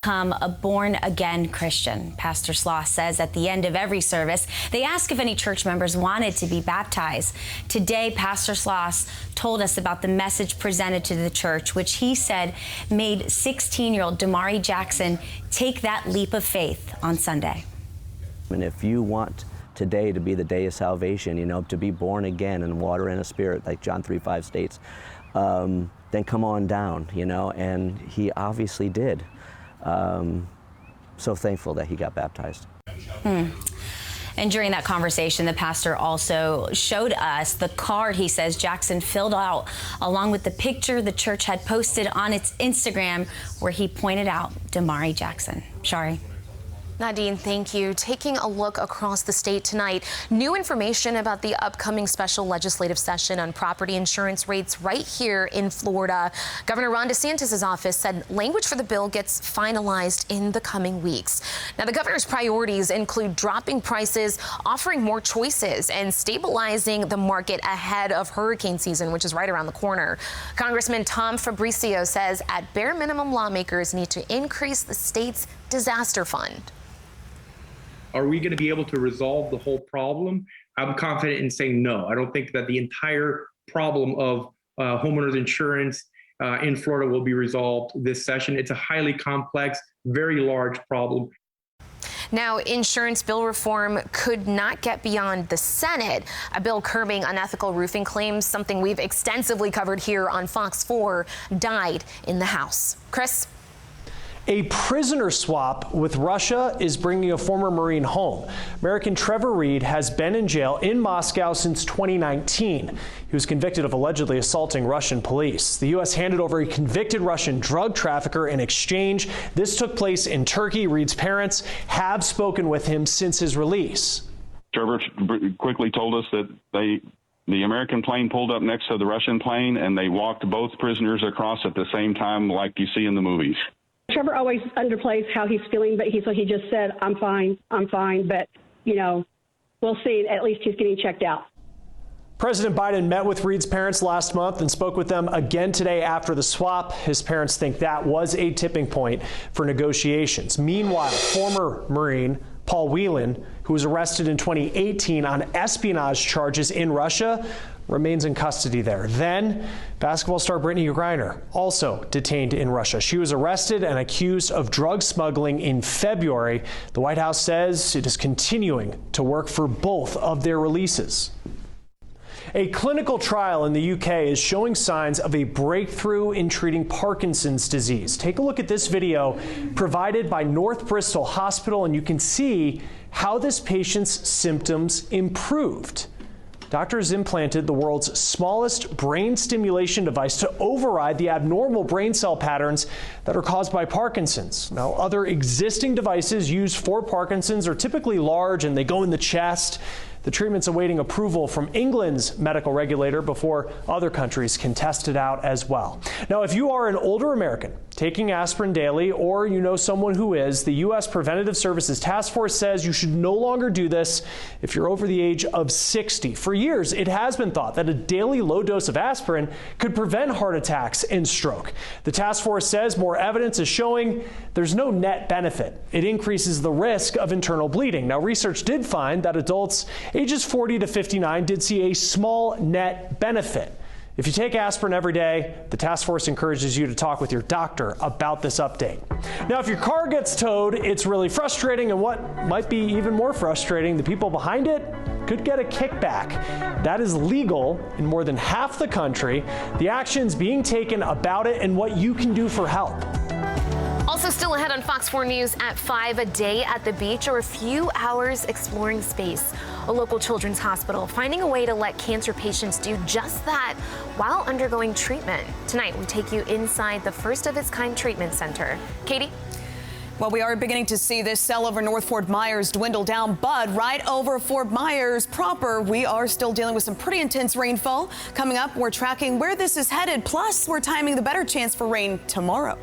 Become a born-again Christian. Pastor Sloss says at the end of every service, they ask if any church members wanted to be baptized. Today, Pastor Sloss told us about the message presented to the church, which he said made 16-year-old Damari Jackson take that leap of faith on Sunday. And if you want today to be the day of salvation, to be born again in water and a spirit, like John 3:5 states, then come on down, and he obviously did. So thankful that he got baptized. And during that conversation, the pastor also showed us the card he says Jackson filled out, along with the picture the church had posted on its Instagram, where he pointed out Damari Jackson. Shari. Nadine, thank you. Taking a look across the state tonight, new information about the upcoming special legislative session on property insurance rates right here in Florida. Governor Ron DeSantis' office said language for the bill gets finalized in the coming weeks. Now, the governor's priorities include dropping prices, offering more choices, and stabilizing the market ahead of hurricane season, which is right around the corner. Congressman Tom Fabricio says at bare minimum, lawmakers need to increase the state's disaster fund. Are we going to be able to resolve the whole problem? I'm confident in saying no. I don't think that the entire problem of homeowners insurance in Florida will be resolved this session. It's a highly complex, very large problem. Now, insurance bill reform could not get beyond the Senate. A bill curbing unethical roofing claims, something we've extensively covered here on Fox 4, died in the House. Chris? A prisoner swap with Russia is bringing a former Marine home. American Trevor Reed has been in jail in Moscow since 2019. He was convicted of allegedly assaulting Russian police. The U.S. handed over a convicted Russian drug trafficker in exchange. This took place in Turkey. Reed's parents have spoken with him since his release. Trevor quickly told us that the American plane pulled up next to the Russian plane, and they walked both prisoners across at the same time, like you see in the movies. Trevor always underplays how he's feeling, but he just said, I'm fine. But, we'll see. At least he's getting checked out. President Biden met with Reed's parents last month and spoke with them again today after the swap. His parents think that was a tipping point for negotiations. Meanwhile, former Marine Paul Whelan, who was arrested in 2018 on espionage charges in Russia, remains in custody there. Then, basketball star Brittany Griner, also detained in Russia. She was arrested and accused of drug smuggling in February. The White House says it is continuing to work for both of their releases. A clinical trial in the UK is showing signs of a breakthrough in treating Parkinson's disease. Take a look at this video provided by North Bristol Hospital, and you can see how this patient's symptoms improved. Doctors implanted the world's smallest brain stimulation device to override the abnormal brain cell patterns that are caused by Parkinson's. Now, other existing devices used for Parkinson's are typically large and they go in the chest. The treatment's awaiting approval from England's medical regulator before other countries can test it out as well. Now, if you are an older American taking aspirin daily, or you know someone who is, the U.S. Preventative Services Task Force says you should no longer do this if you're over the age of 60. For years, it has been thought that a daily low dose of aspirin could prevent heart attacks and stroke. The task force says more evidence is showing there's no net benefit. It increases the risk of internal bleeding. Now, research did find that adults ages 40 to 59 did see a small net benefit. If you take aspirin every day, the task force encourages you to talk with your doctor about this update. Now, if your car gets towed, it's really frustrating, and what might be even more frustrating, the people behind it could get a kickback. That is legal in more than half the country. The actions being taken about it and what you can do for help. Also still ahead on Fox 4 News at 5, a day at the beach or a few hours exploring space. A local children's hospital finding a way to let cancer patients do just that while undergoing treatment. Tonight, we take you inside the first of its kind treatment center. Katie? Well, we are beginning to see this cell over North Fort Myers dwindle down, but right over Fort Myers proper, we are still dealing with some pretty intense rainfall. Coming up, we're tracking where this is headed, plus we're timing the better chance for rain tomorrow.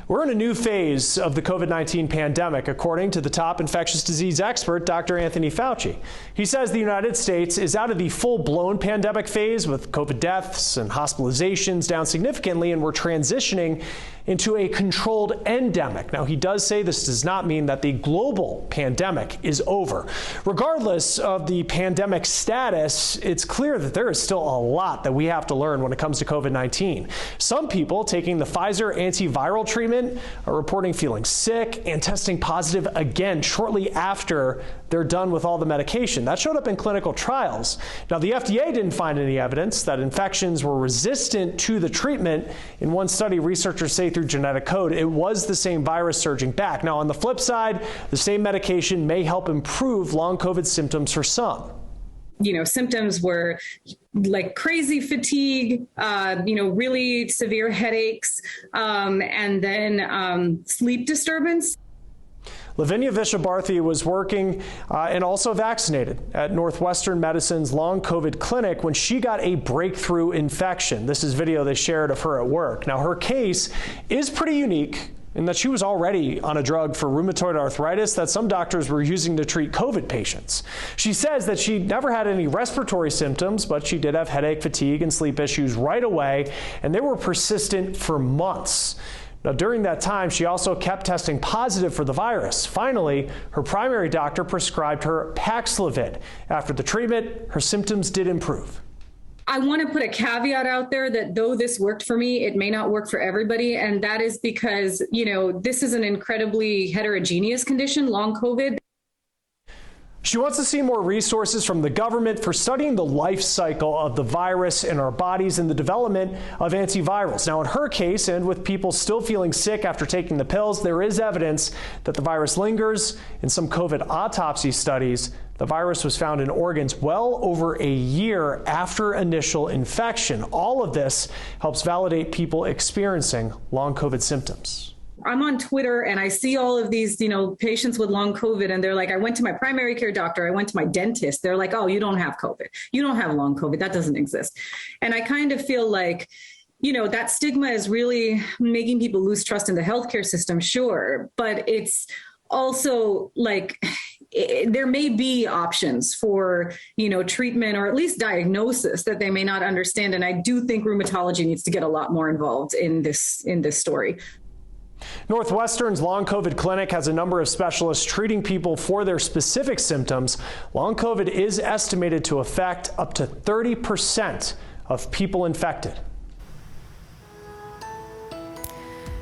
We're in a new phase of the COVID-19 pandemic, according to the top infectious disease expert, Dr. Anthony Fauci. He says the United States is out of the full-blown pandemic phase with COVID deaths and hospitalizations down significantly, and we're transitioning into a controlled endemic. Now, he does say this does not mean that the global pandemic is over. Regardless of the pandemic status, it's clear that there is still a lot that we have to learn when it comes to COVID-19. Some people taking the Pfizer antiviral treatment are reporting feeling sick and testing positive again shortly after they're done with all the medication. That showed up in clinical trials. Now, the FDA didn't find any evidence that infections were resistant to the treatment. In one study, researchers say through genetic code, it was the same virus surging back. Now, on the flip side, the same medication may help improve long COVID symptoms for some. Symptoms were like crazy fatigue, really severe headaches, and then sleep disturbance. Lavinia Vishabarthi was working and also vaccinated at Northwestern Medicine's long COVID clinic when she got a breakthrough infection. This is video they shared of her at work. Now, her case is pretty unique in that she was already on a drug for rheumatoid arthritis that some doctors were using to treat COVID patients. She says that she never had any respiratory symptoms, but she did have headache, fatigue, and sleep issues right away, and they were persistent for months. Now, during that time, she also kept testing positive for the virus. Finally, her primary doctor prescribed her Paxlovid. After the treatment, her symptoms did improve. I want to put a caveat out there that though this worked for me, it may not work for everybody. And that is because, this is an incredibly heterogeneous condition, long COVID. She wants to see more resources from the government for studying the life cycle of the virus in our bodies and the development of antivirals. Now, in her case, and with people still feeling sick after taking the pills, there is evidence that the virus lingers. In some COVID autopsy studies, the virus was found in organs well over a year after initial infection. All of this helps validate people experiencing long COVID symptoms. I'm on Twitter and I see all of these, patients with long COVID, and they're like, I went to my primary care doctor, I went to my dentist. They're like, oh, you don't have COVID. You don't have long COVID. That doesn't exist. And I kind of feel like, that stigma is really making people lose trust in the healthcare system, sure. But it's also like, there may be options for, treatment or at least diagnosis that they may not understand. And I do think rheumatology needs to get a lot more involved in this story. Northwestern's long COVID clinic has a number of specialists treating people for their specific symptoms. Long COVID is estimated to affect up to 30% of people infected.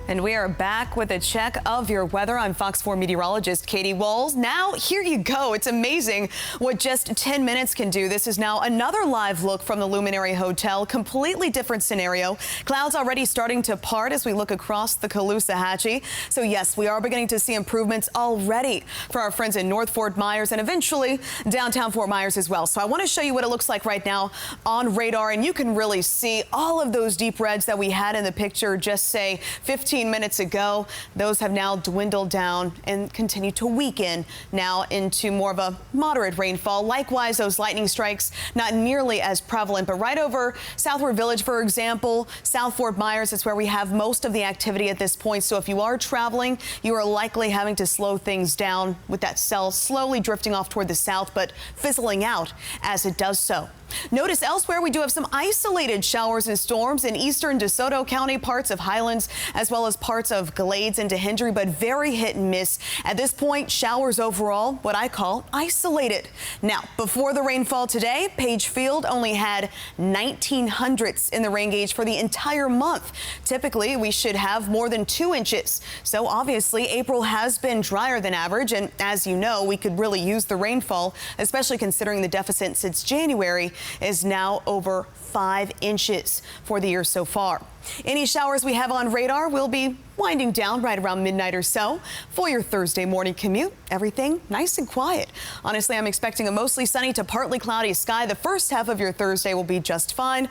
And we are back with a check of your weather. I'm Fox 4 meteorologist Katie Walls. Now, here you go. It's amazing what just 10 minutes can do. This is now another live look from the Luminary Hotel. Completely different scenario. Clouds already starting to part as we look across the Caloosahatchee. So, yes, we are beginning to see improvements already for our friends in North Fort Myers and eventually downtown Fort Myers as well. So I want to show you what it looks like right now on radar. And you can really see all of those deep reds that we had in the picture just, say, 15 minutes ago. Those have now dwindled down and continue to weaken now into more of a moderate rainfall. Likewise, those lightning strikes not nearly as prevalent, but right over Southward Village, for example, South Fort Myers is where we have most of the activity at this point. So if you are traveling, you are likely having to slow things down with that cell slowly drifting off toward the south, but fizzling out as it does so. Notice elsewhere we do have some isolated showers and storms in eastern DeSoto County, parts of Highlands, as well as parts of Glades into Hendry, but very hit and miss. At this point, showers overall, what I call isolated. Now, before the rainfall today, Page Field only had 19 hundredths in the rain gauge for the entire month. Typically, we should have more than 2 inches. So obviously, April has been drier than average. And as you know, we could really use the rainfall, especially considering the deficit since January is now over 5 inches for the year so far. Any showers we have on radar will be winding down right around midnight or so. For your Thursday morning commute, everything nice and quiet. Honestly, I'm expecting a mostly sunny to partly cloudy sky. The first half of your Thursday will be just fine.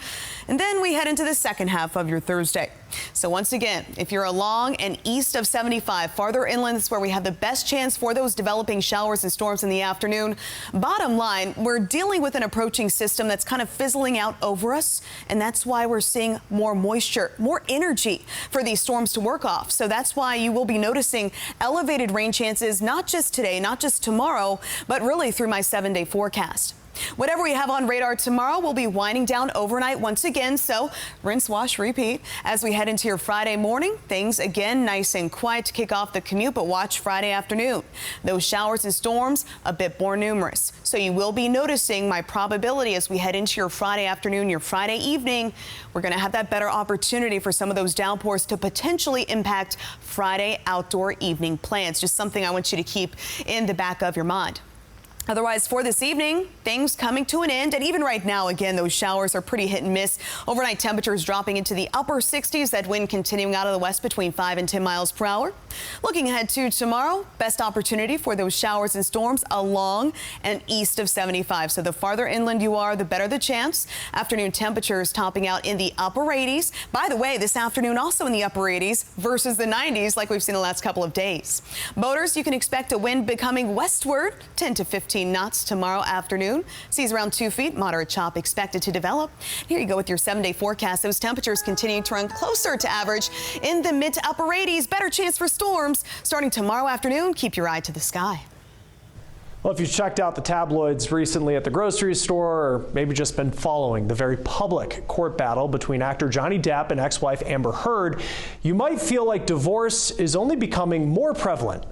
And then we head into the second half of your Thursday. So once again, if you're along and east of 75, farther inland is where we have the best chance for those developing showers and storms in the afternoon. Bottom line, we're dealing with an approaching system that's kind of fizzling out over us. And that's why we're seeing more moisture, more energy for these storms to work off. So that's why you will be noticing elevated rain chances, not just today, not just tomorrow, but really through my 7-day forecast. Whatever we have on radar tomorrow will be winding down overnight once again, so rinse, wash, repeat. As we head into your Friday morning, things again nice and quiet to kick off the commute, but watch Friday afternoon. Those showers and storms a bit more numerous, so you will be noticing my probability as we head into your Friday afternoon, your Friday evening. We're going to have that better opportunity for some of those downpours to potentially impact Friday outdoor evening plans. Just something I want you to keep in the back of your mind. Otherwise, for this evening, things coming to an end. And even right now, again, those showers are pretty hit and miss. Overnight temperatures dropping into the upper 60s. That wind continuing out of the west between 5 and 10 miles per hour. Looking ahead to tomorrow, best opportunity for those showers and storms along and east of 75. So the farther inland you are, the better the chance. Afternoon temperatures topping out in the upper 80s. By the way, this afternoon also in the upper 80s versus the 90s like we've seen the last couple of days. Boaters, you can expect a wind becoming westward 10 to 15 knots tomorrow afternoon. Seas around 2 feet. Moderate chop expected to develop. Here you go with your 7-day forecast. Those temperatures continue to run closer to average in the mid to upper 80s. Better chance for storms starting tomorrow afternoon. Keep your eye to the sky. Well, if you checked out the tabloids recently at the grocery store, or maybe just been following the very public court battle between actor Johnny Depp and ex-wife Amber Heard, you might feel like divorce is only becoming more prevalent.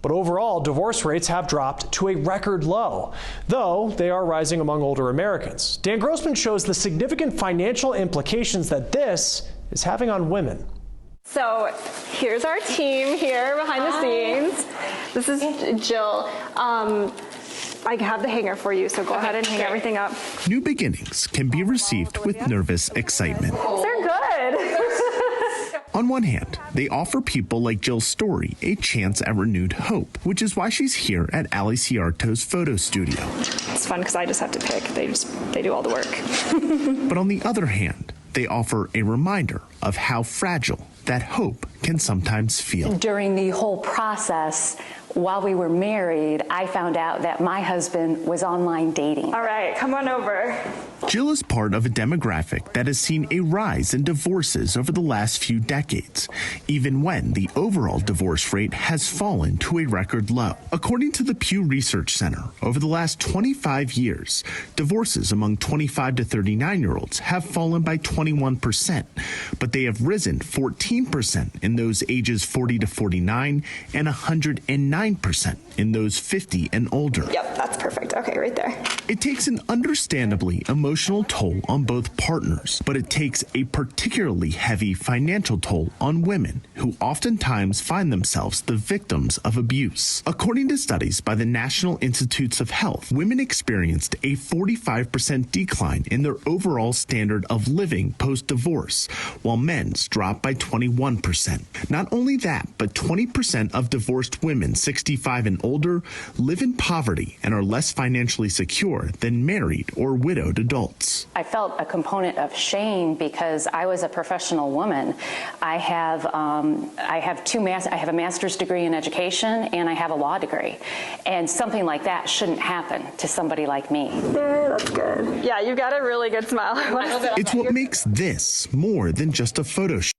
But overall, divorce rates have dropped to a record low, though they are rising among older Americans. Dan Grossman shows the significant financial implications that this is having on women. So here's our team here behind the scenes. This is Jill. I have the hanger for you, so go ahead and hang everything up. New beginnings can be received with nervous excitement. They're good. On one hand, they offer people like Jill's story a chance at renewed hope, which is why she's here at Ali Ciarto's photo studio. It's fun because I just have to pick. They do all the work. But on the other hand, they offer a reminder of how fragile that hope can sometimes feel. During the whole process, while we were married, I found out that my husband was online dating. All right, come on over. Jill is part of a demographic that has seen a rise in divorces over the last few decades, even when the overall divorce rate has fallen to a record low. According to the Pew Research Center, over the last 25 years, divorces among 25 to 39-year-olds have fallen by 21%, but they have risen 14% in those ages 40 to 49 and 109% in those 50 and older. Yep, that's perfect. Okay, right there. It takes an understandably emotional toll on both partners, but it takes a particularly heavy financial toll on women who oftentimes find themselves the victims of abuse. According to studies by the National Institutes of Health, women experienced a 45% decline in their overall standard of living post-divorce, while men's dropped by 21%. Not only that, but 20% of divorced women 65 and older live in poverty and are less financially secure than married or widowed adults. I felt a component of shame because I was a professional woman. I have a master's degree in education and I have a law degree. And something like that shouldn't happen to somebody like me. Yeah, that's good. Yeah, you've got a really good smile. It's what makes this more than just a photo shoot.